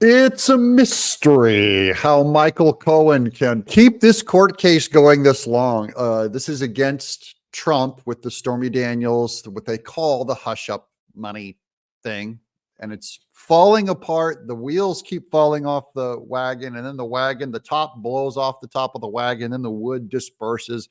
It's a mystery how Michael Cohen can keep this court case going this long. This is against Trump with the Stormy Daniels, what they call the hush up money thing. And it's falling apart. The wheels keep falling off the wagon, and then the top blows off the top of the wagon, and the wood disperses.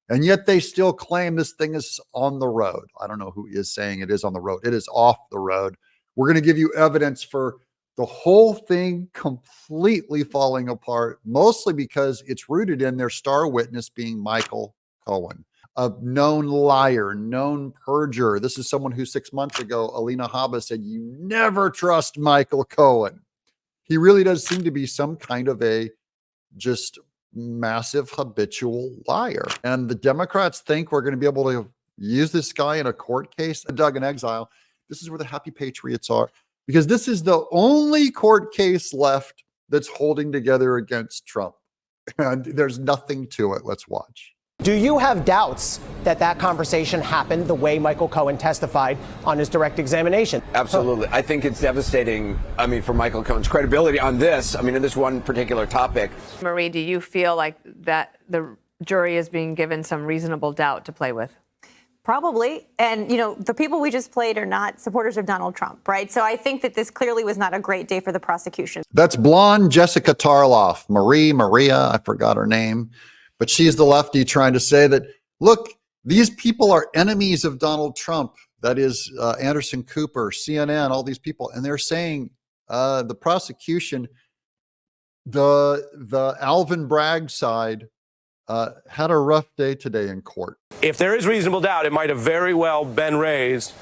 And yet they still claim this thing is on the road. I don't know who is saying it is on the road. It is off the road. We're going to give you evidence for the whole thing completely falling apart, mostly because it's rooted in their star witness being Michael Cohen, a known liar, known perjurer. This is someone who 6 months ago, Alina Habba said, you never trust Michael Cohen. He really does seem to be some kind of a just massive habitual liar. And the Democrats think we're going to be able to use this guy in a court case. Doug in Exile, this is where the happy patriots are, because this is the only court case left that's holding together against Trump. And there's nothing to it. Let's watch. Do you have doubts that that conversation happened the way Michael Cohen testified on his direct examination? Absolutely. I think it's devastating, for Michael Cohen's credibility on this, in this one particular topic. Marie, do you feel like that the jury is being given some reasonable doubt to play with? Probably. And, the people we just played are not supporters of Donald Trump, right? So I think that this clearly was not a great day for the prosecution. That's blonde Jessica Tarlov, Maria, I forgot her name. But she's the lefty trying to say that, look, these people are enemies of Donald Trump. That is Anderson Cooper, CNN, all these people. And they're saying the prosecution, the Alvin Bragg side had a rough day today in court. If there is reasonable doubt, it might have very well been raised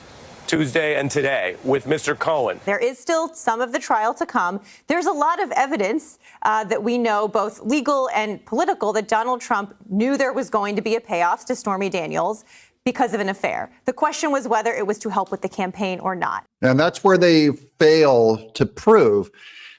Tuesday and today with Mr. Cohen. There is still some of the trial to come. There's a lot of evidence that we know, both legal and political, that Donald Trump knew there was going to be a payoff to Stormy Daniels because of an affair. The question was whether it was to help with the campaign or not. And that's where they fail to prove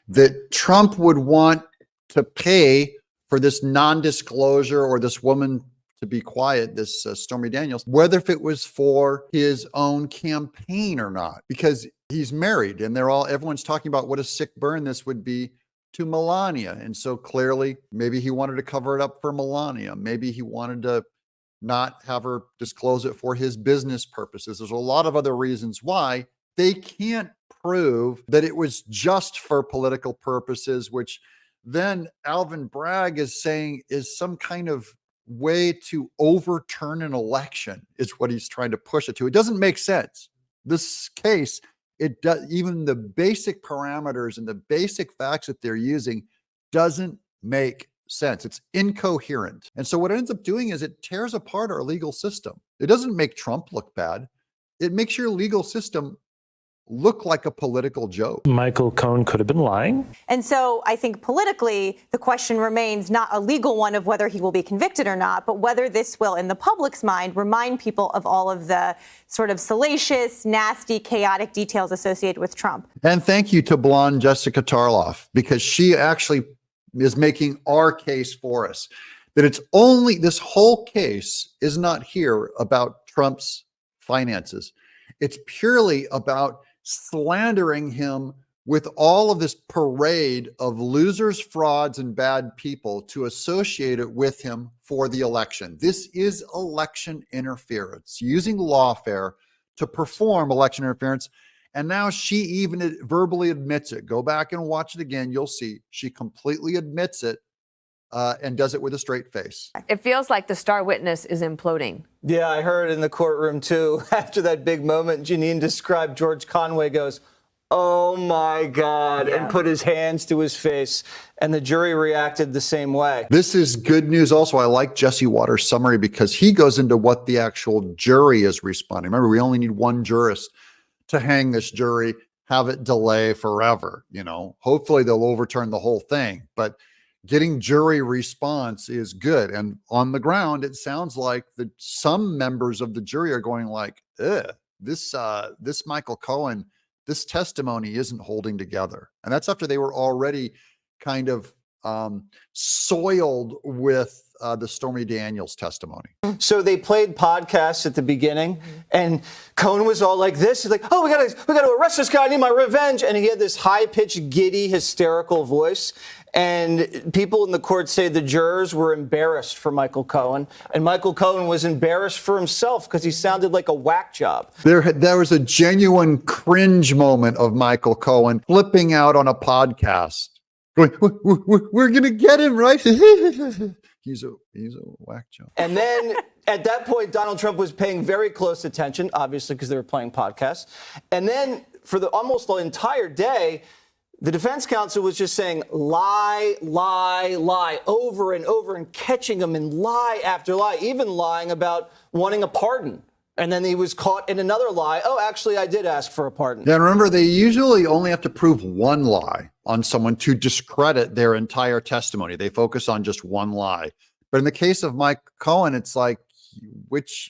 that Trump would want to pay for this non-disclosure or this woman to be quiet, this Stormy Daniels, whether if it was for his own campaign or not, because he's married and everyone's talking about what a sick burn this would be to Melania. And so clearly, maybe he wanted to cover it up for Melania. Maybe he wanted to not have her disclose it for his business purposes. There's a lot of other reasons why they can't prove that it was just for political purposes, which then Alvin Bragg is saying is some kind of way to overturn an election is what he's trying to push it to. It doesn't make sense. This case, it does, even the basic parameters and the basic facts that they're using doesn't make sense. It's incoherent. And so what it ends up doing is it tears apart our legal system. It doesn't make Trump look bad. It makes your legal system look like a political joke. Michael Cohen could have been lying. And so I think politically, the question remains not a legal one of whether he will be convicted or not, but whether this will, in the public's mind, remind people of all of the sort of salacious, nasty, chaotic details associated with Trump. And thank you to blonde Jessica Tarlov, because she actually is making our case for us. That it's only, this whole case is not here about Trump's finances. It's purely about slandering him with all of this parade of losers, frauds, and bad people to associate it with him for the election. This is election interference, using lawfare to perform election interference. And now she even verbally admits it. Go back and watch it again. You'll see she completely admits it and does it with a straight face. It feels like the star witness is imploding. Yeah, I heard in the courtroom, too. After that big moment, Janine described George Conway goes, oh, my God, and put his hands to his face. And the jury reacted the same way. This is good news. Also, I like Jesse Waters' summary because he goes into what the actual jury is responding. Remember, we only need one jurist to hang this jury, have it delay forever. Hopefully they'll overturn the whole thing. But getting jury response is good. And on the ground, it sounds like that some members of the jury are going like, this Michael Cohen, this testimony isn't holding together. And that's after they were already kind of soiled with the Stormy Daniels testimony. So they played podcasts at the beginning, and Cohen was all like this. He's like, "Oh, we gotta arrest this guy. I need my revenge." And he had this high-pitched, giddy, hysterical voice. And people in the court say the jurors were embarrassed for Michael Cohen, and Michael Cohen was embarrassed for himself because he sounded like a whack job. There was a genuine cringe moment of Michael Cohen flipping out on a podcast, going, "We're gonna get him, right?" He's a whack job. And then at that point, Donald Trump was paying very close attention, obviously, because they were playing podcasts. And then for almost the entire day, the defense counsel was just saying lie, lie, lie over and over and catching him in lie after lie, even lying about wanting a pardon. And then he was caught in another lie. "Oh, actually, I did ask for a pardon." Yeah, remember, they usually only have to prove one lie on someone to discredit their entire testimony. They focus on just one lie. But in the case of Mike Cohen, it's like,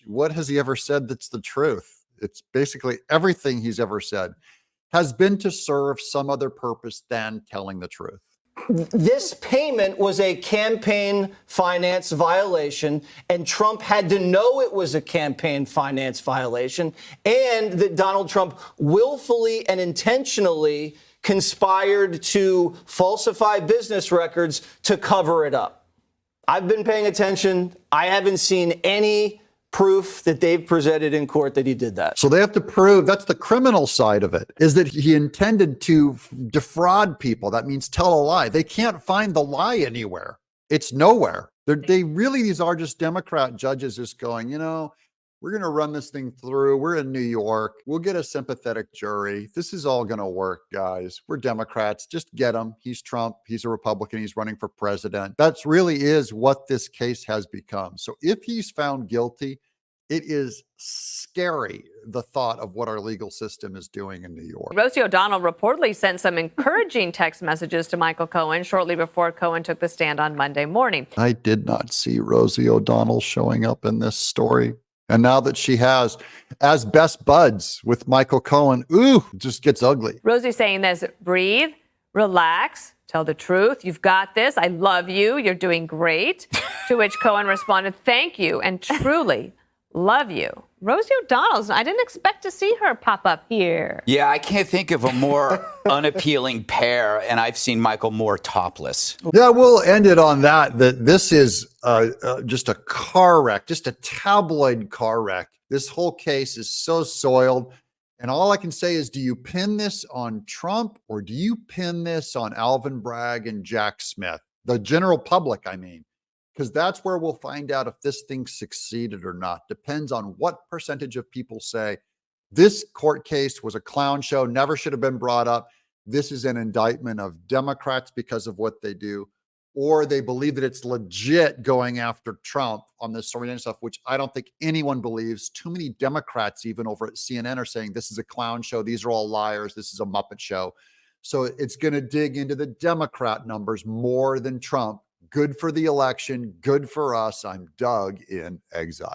what has he ever said that's the truth? It's basically everything he's ever said has been to serve some other purpose than telling the truth. This payment was a campaign finance violation, and Trump had to know it was a campaign finance violation, and that Donald Trump willfully and intentionally conspired to falsify business records to cover it up. I've been paying attention. I haven't seen any proof that they've presented in court that he did that. So they have to prove, that's the criminal side of it, is that he intended to defraud people. That means tell a lie. They can't find the lie anywhere. It's nowhere. These are just Democrat judges just going, we're going to run this thing through. We're in New York. We'll get a sympathetic jury. This is all going to work, guys. We're Democrats. Just get him. He's Trump. He's a Republican. He's running for president. That's really is what this case has become. So if he's found guilty, it is scary, the thought of what our legal system is doing in New York. Rosie O'Donnell reportedly sent some encouraging text messages to Michael Cohen shortly before Cohen took the stand on Monday morning. I did not see Rosie O'Donnell showing up in this story. And now that she has, as best buds with Michael Cohen, it just gets ugly. Rosie saying this: breathe, relax, tell the truth. You've got this. I love you. You're doing great. To which Cohen responded, "Thank you, and truly love you." Rosie O'Donnell, I didn't expect to see her pop up here. Yeah, I can't think of a more unappealing pair, and I've seen Michael more topless. Yeah, we'll end it on that this is just a car wreck, just a tabloid car wreck. This whole case is so soiled. And all I can say is, do you pin this on Trump or do you pin this on Alvin Bragg and Jack Smith? The general public, I mean. Because that's where we'll find out if this thing succeeded or not. Depends on what percentage of people say this court case was a clown show, never should have been brought up. This is an indictment of Democrats because of what they do, or they believe that it's legit going after Trump on this Stormy Daniels stuff, which I don't think anyone believes. Too many Democrats, even over at CNN, are saying this is a clown show. These are all liars. This is a Muppet show. So it's going to dig into the Democrat numbers more than Trump. Good for the election. Good for us. I'm Doug in Exile.